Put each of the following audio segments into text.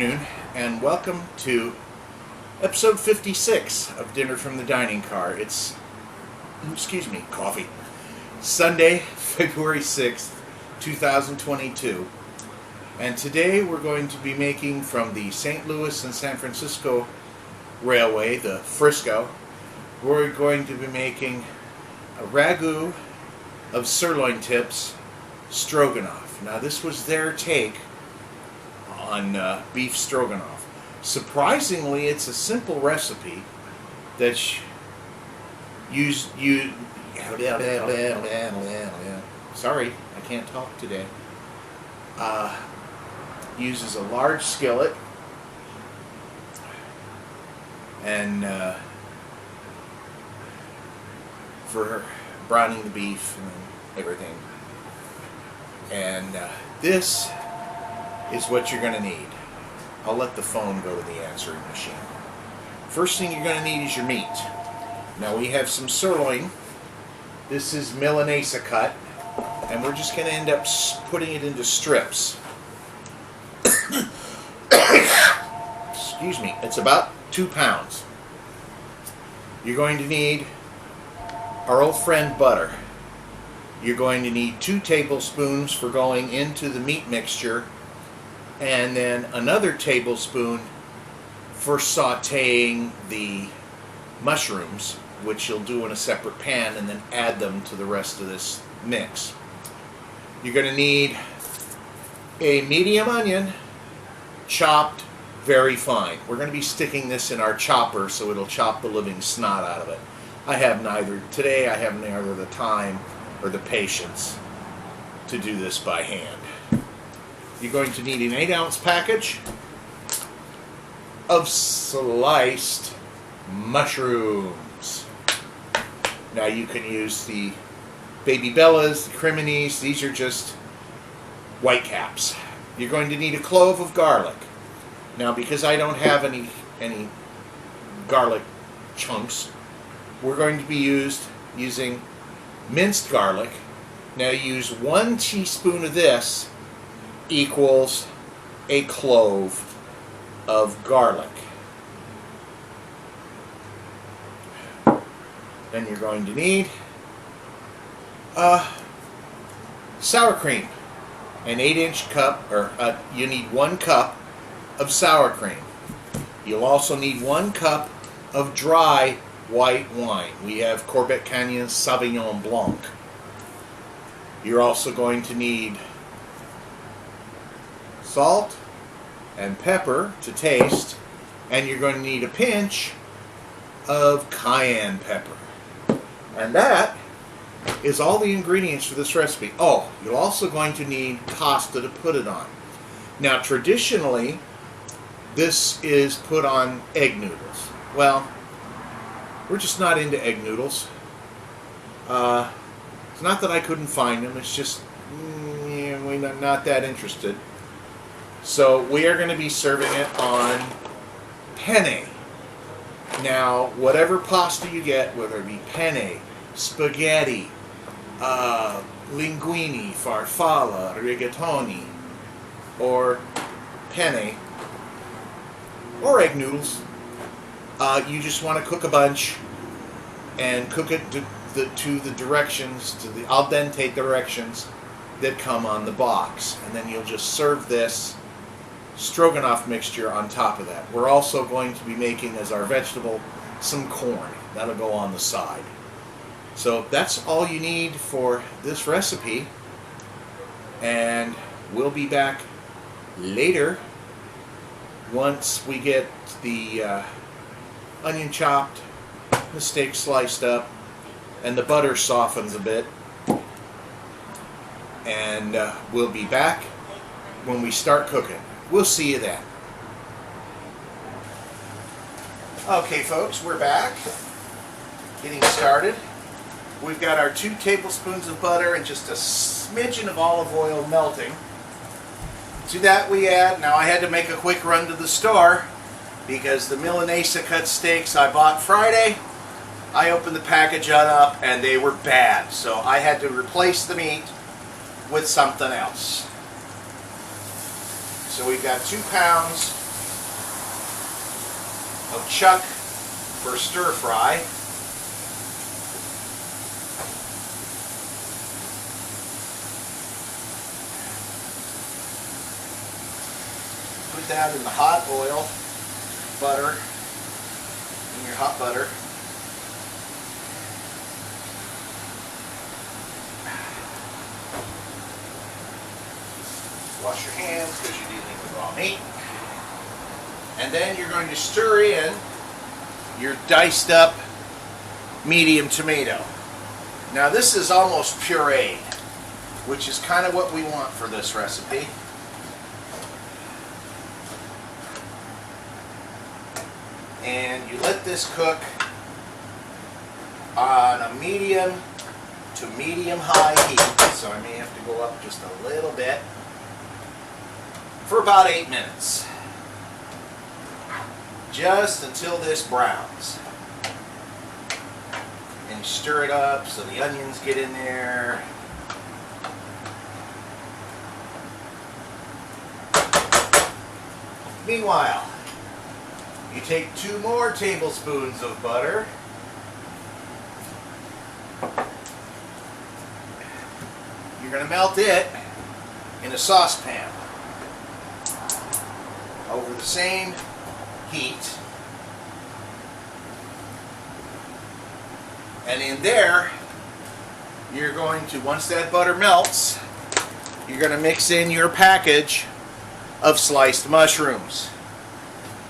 afternoon, and welcome to episode 56 of Dinner from the Dining Car. It's, coffee. Sunday, February 6th, 2022. And today we're going to be making from the St. Louis and San Francisco Railway, the Frisco, we're going to be making a ragout of sirloin tips, Stroganoff. Now this was their take on beef stroganoff. Surprisingly, it's a simple recipe that sorry, I can't talk today. Uses a large skillet and for browning the beef and everything. And this is what you're going to need. I'll let the phone go to the answering machine. First thing you're going to need is your meat. Now we have some sirloin. This is Milanese cut, and we're just going to end up putting it into strips. Excuse me. It's about 2 pounds. You're going to need our old friend butter. You're going to need 2 tablespoons for going into the meat mixture, and then another tablespoon for sauteing the mushrooms, which you'll do in a separate pan, and then add them to the rest of this mix. You're going to need a medium onion, chopped very fine. We're going to be sticking this in our chopper so it'll chop the living snot out of it. I have neither the time or the patience to do this by hand. You're going to need an 8-ounce package of sliced mushrooms. Now you can use the baby bellas, the criminis. These are just white caps. You're going to need a clove of garlic. Now because I don't have any garlic chunks, we're going to be using minced garlic. Now use 1 teaspoon of this equals a clove of garlic. Then you're going to need sour cream, an 8-inch cup, or you need 1 cup of sour cream. You'll also need 1 cup of dry white wine. We have Corbet Canyon Sauvignon Blanc. You're also going to need salt and pepper to taste, and you're going to need a pinch of cayenne pepper. And that is all the ingredients for this recipe. Oh, you're also going to need pasta to put it on. Now traditionally this is put on egg noodles. Well, we're just not into egg noodles. It's not that I couldn't find them, it's just we're not that interested. So we are going to be serving it on penne. Now, whatever pasta you get, whether it be penne, spaghetti, linguine, farfalla, rigatoni, or penne, or egg noodles, you just want to cook a bunch and cook it to the directions, to the al dente directions that come on the box. And then you'll just serve this stroganoff mixture on top of that. We're also going to be making as our vegetable some corn. That'll go on the side. So that's all you need for this recipe, and we'll be back later once we get the onion chopped, the steak sliced up, and the butter softens a bit. And we'll be back when we start cooking. We'll see you then. Okay folks, we're back. Getting started. We've got our 2 tablespoons of butter and just a smidgen of olive oil melting. To that we add, now I had to make a quick run to the store because the Milanese cut steaks I bought Friday, I opened the package up and they were bad. So I had to replace the meat with something else. So we've got 2 pounds of chuck for stir fry. Put that in the hot oil, butter, in your hot butter. Wash your hands because you're dealing with raw meat. And then you're going to stir in your diced up medium tomato. Now this is almost pureed, which is kind of what we want for this recipe. And you let this cook on a medium to medium high heat, so I may have to go up just a little bit, for about 8 minutes. Just until this browns. And you stir it up so the onions get in there. Meanwhile, you take 2 more tablespoons of butter. You're going to melt it in a saucepan over the same heat. And in there, you're going to, once that butter melts, you're going to mix in your package of sliced mushrooms.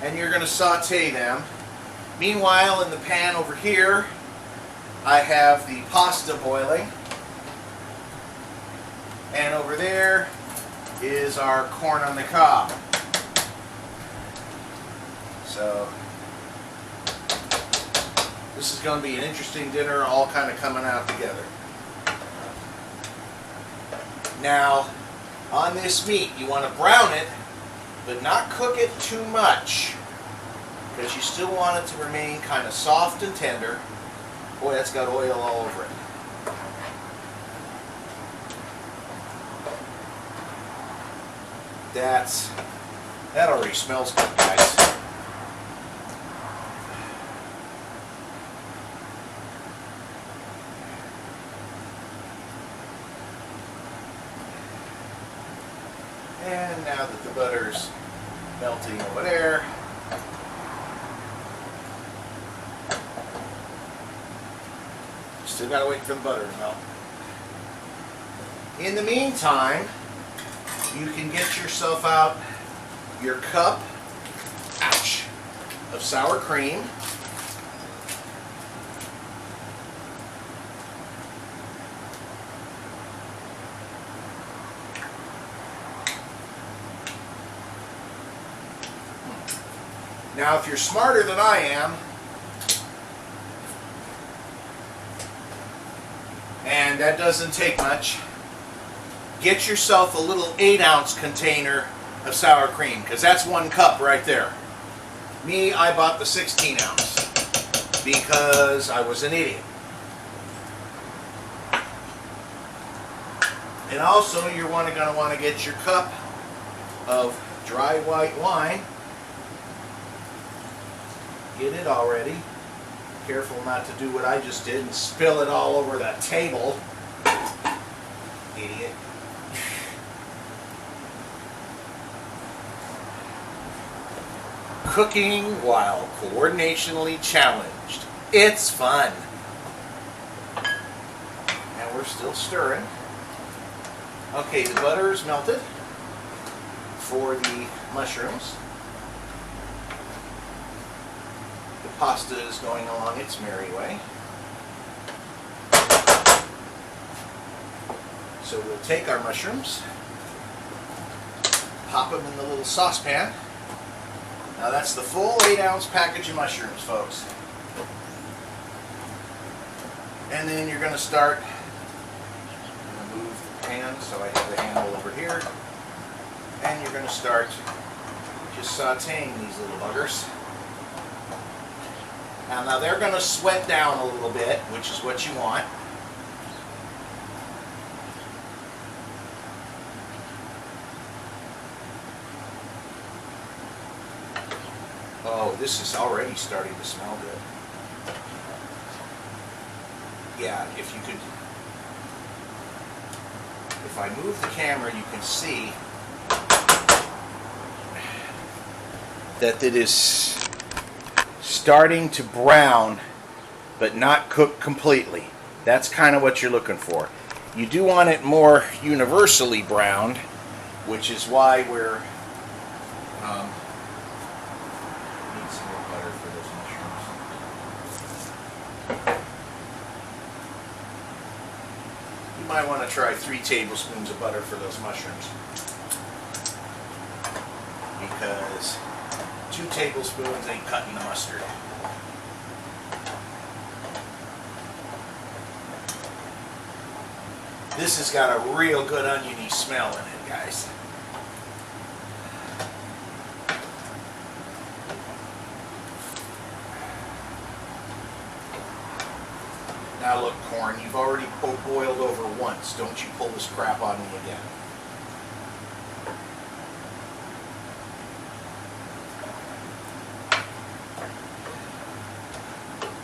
And you're going to saute them. Meanwhile, in the pan over here, I have the pasta boiling. And over there is our corn on the cob. So, this is going to be an interesting dinner, all kind of coming out together. Now, on this meat, you want to brown it, but not cook it too much, because you still want it to remain kind of soft and tender. Boy, that's got oil all over it. That already smells good, guys. And now that the butter's melting over there, still gotta wait for the butter to melt. In the meantime, you can get yourself out your cup, ouch, of sour cream. Now, if you're smarter than I am, and that doesn't take much, get yourself a little 8-ounce container of sour cream, because that's 1 cup right there. Me, I bought the 16-ounce because I was an idiot. And also, you're going to want to get your cup of dry white wine. Get it already. Careful not to do what I just did and spill it all over that table. Idiot. Cooking while coordinationally challenged. It's fun. And we're still stirring. Okay, the butter is melted for the mushrooms. The pasta is going along its merry way. So we'll take our mushrooms, pop them in the little saucepan. Now that's the full 8-ounce package of mushrooms, folks. And then you're going to start, I'm going to move the pan so I have the handle over here. And you're going to start just sauteing these little buggers. Now they're going to sweat down a little bit, which is what you want. Oh, this is already starting to smell good. Yeah, if you could, if I move the camera, you can see that it is starting to brown, but not cook completely. That's kind of what you're looking for. You do want it more universally browned, which is why we're need some more butter for those mushrooms. You might want to try 3 tablespoons of butter for those mushrooms, because 2 tablespoons ain't cutting the mustard. This has got a real good oniony smell in it, guys. Now look, corn, you've already boiled over once. Don't you pull this crap on me again.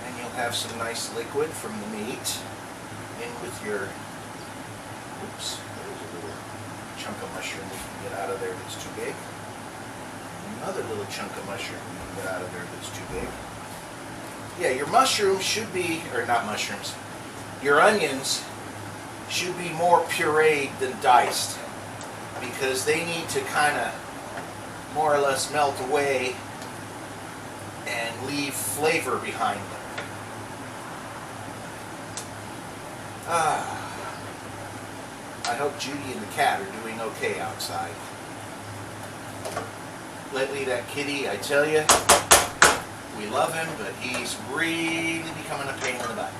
And you'll have some nice liquid from the meat in with your... Oops, there's a little chunk of mushroom we can get out of there that's too big. Another little chunk of mushroom we can get out of there that's too big. Yeah, your mushrooms should be, or not mushrooms, your onions should be more pureed than diced, because they need to kind of more or less melt away and leave flavor behind them. I hope Judy and the cat are doing okay outside. Lately, that kitty, I tell you, we love him, but he's really becoming a pain in the butt.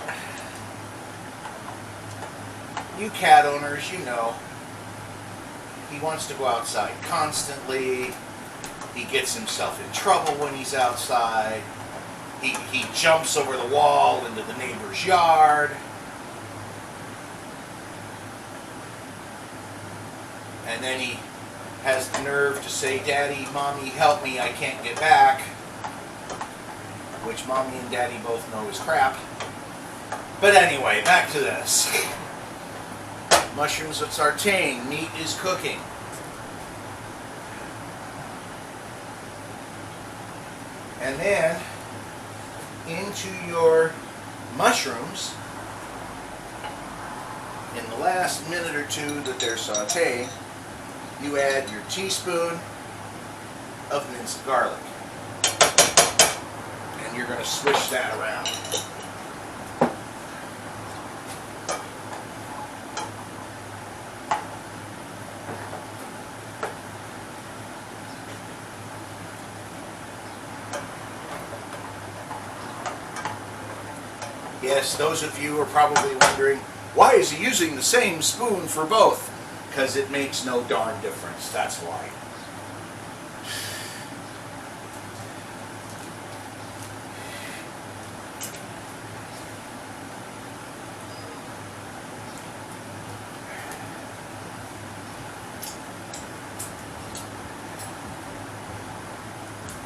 You cat owners, you know, he wants to go outside constantly. He gets himself in trouble when he's outside. He jumps over the wall into the neighbor's yard. And then he has the nerve to say, "Daddy, Mommy, help me, I can't get back." Which Mommy and Daddy both know is crap. But anyway, back to this. Mushrooms are sauteing, meat is cooking. And then, into your mushrooms, in the last minute or two that they're sauteing, you add your teaspoon of minced garlic. And you're going to swish that around. Yes, those of you are probably wondering, why is he using the same spoon for both? Because it makes no darn difference, that's why.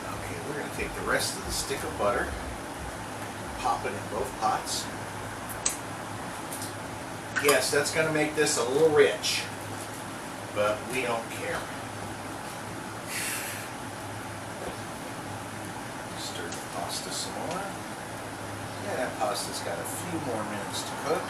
Okay, we're going to take the rest of the stick of butter, pop it in both pots. Yes, that's going to make this a little rich, but we don't care. Stir the pasta some more. Yeah, that pasta's got a few more minutes to cook.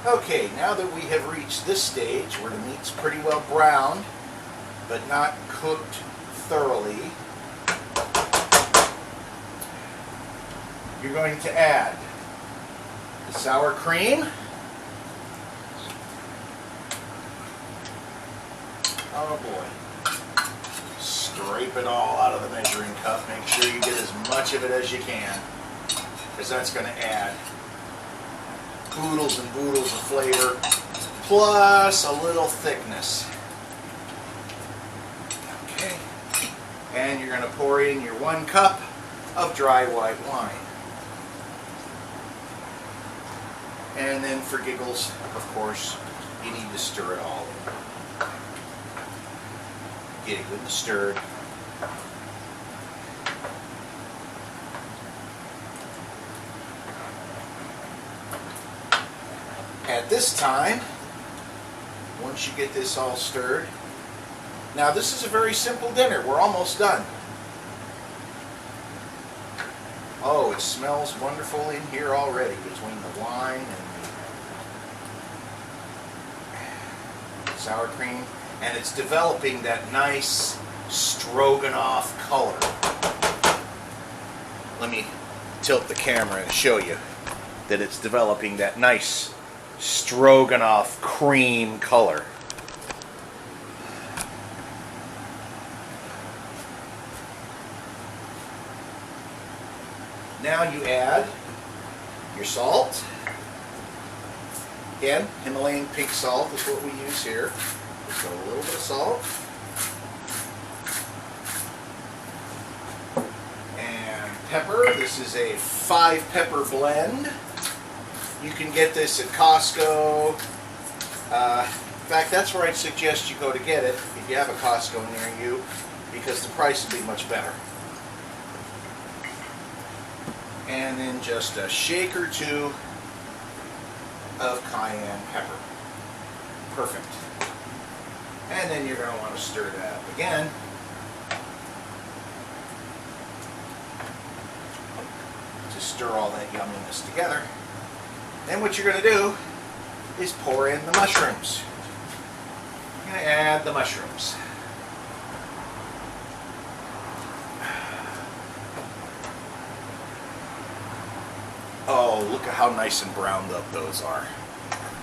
Okay, now that we have reached this stage where the meat's pretty well browned, but not cooked thoroughly, you're going to add the sour cream. Oh boy. Scrape it all out of the measuring cup. Make sure much of it as you can, because that's going to add oodles and boodles of flavor, plus a little thickness. Okay. And you're going to pour in your 1 cup of dry white wine. And then for giggles, of course, you need to stir it all in. Get it good and stirred. At this time, once you get this all stirred, now this is a very simple dinner. We're almost done. Oh, it smells wonderful in here already between the wine and the sour cream. And it's developing that nice Stroganoff color. Let me tilt the camera and show you that it's developing that nice Stroganoff cream color. Now you add your salt. Again, Himalayan pink salt is what we use here. So a little bit of salt. And pepper. This is a 5-pepper blend. You can get this at Costco. In fact, that's where I'd suggest you go to get it if you have a Costco near you, because the price will be much better. And then just a shake or two of cayenne pepper. Perfect. And then you're going to want to stir that up again. To stir all that yumminess together. Then what you're going to do is pour in the mushrooms. You're going to add the mushrooms. Oh, look at how nice and browned up those are.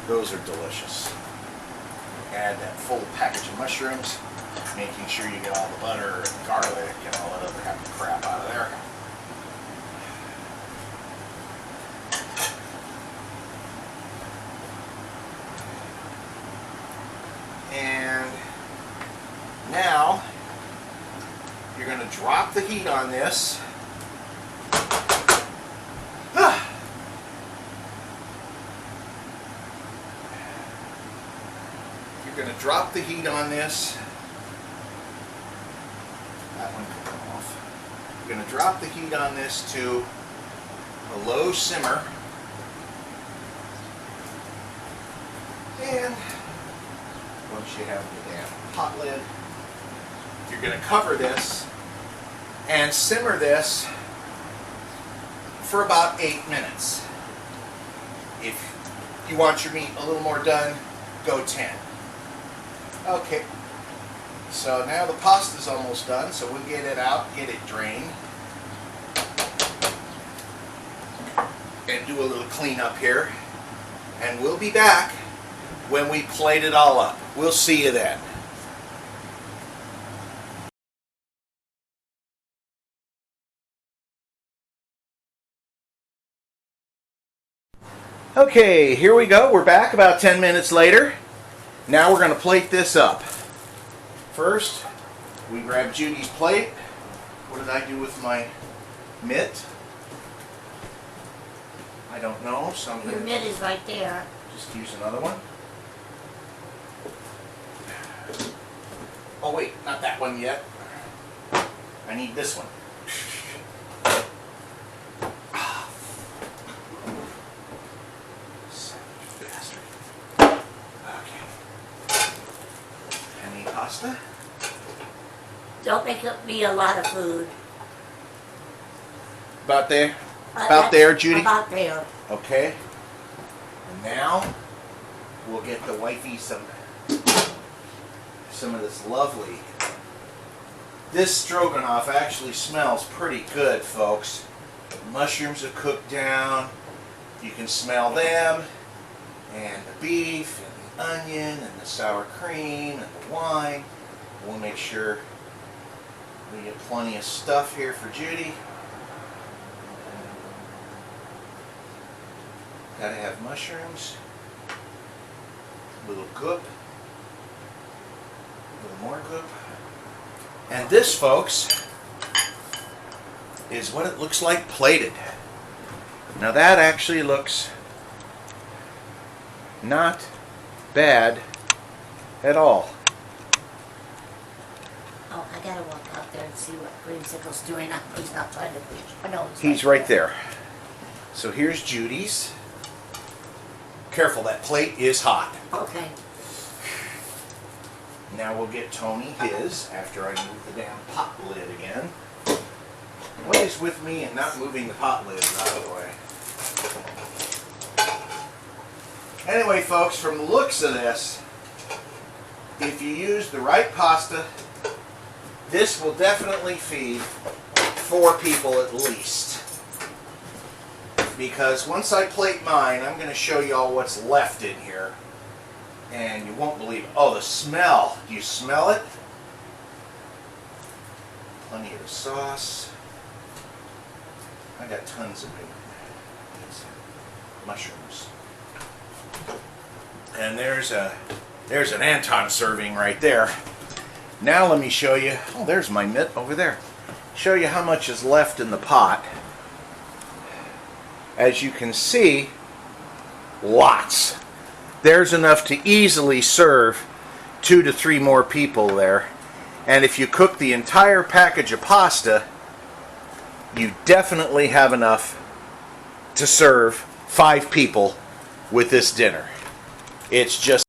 Those are delicious. Add that full package of mushrooms, making sure you get all the butter and garlic and all that other happy crap out of there. And now you're going to drop the heat on this. You're going to drop the heat on this. That one can come off. You're going to drop the heat on this to a low simmer. And once you have the damn hot lid, you're going to cover this and simmer this for about 8 minutes. If you want your meat a little more done, go 10. Okay, so now the pasta's almost done, so we'll get it out, get it drained, and do a little cleanup here. And we'll be back when we plate it all up. We'll see you then. Okay, here we go. We're back about 10 minutes later. Now we're going to plate this up. First, we grab Judy's plate. What did I do with my mitt? I don't know. Your mitt is right there. Just use another one. Oh wait, not that one yet. I need this one. Pasta. Don't make it be a lot of food. About there? About there, Judy? About there. Okay. And now we'll get the wifey some of this lovely. This stroganoff actually smells pretty good, folks. The mushrooms have cooked down. You can smell them. And the beef, and the onion, and the sour cream, and the wine. We'll make sure we get plenty of stuff here for Judy. Gotta have mushrooms. A little goop. A little more goop. And this, folks, is what it looks like plated. Now that actually looks not bad at all. Oh, I gotta walk out there and see what Creamsicle's doing. He's not trying to reach. Oh, no, He's right there. So here's Judy's. Careful, that plate is hot. Okay. Now we'll get Tony his after I move the damn pot lid again. What is with me and not moving the pot lids out of the way? Anyway, folks, from the looks of this, if you use the right pasta, this will definitely feed 4 people at least. Because once I plate mine, I'm going to show you all what's left in here. And you won't believe it. Oh, the smell. Do you smell it? Plenty of sauce. I got tons of it. Mushrooms. And there's an Anton serving right there. Now let me show you. Oh, there's my mitt over there. Show you how much is left in the pot. As you can see, lots. There's enough to easily serve 2 to 3 more people there. And if you cook the entire package of pasta, you definitely have enough to serve 5 people with this dinner. It's just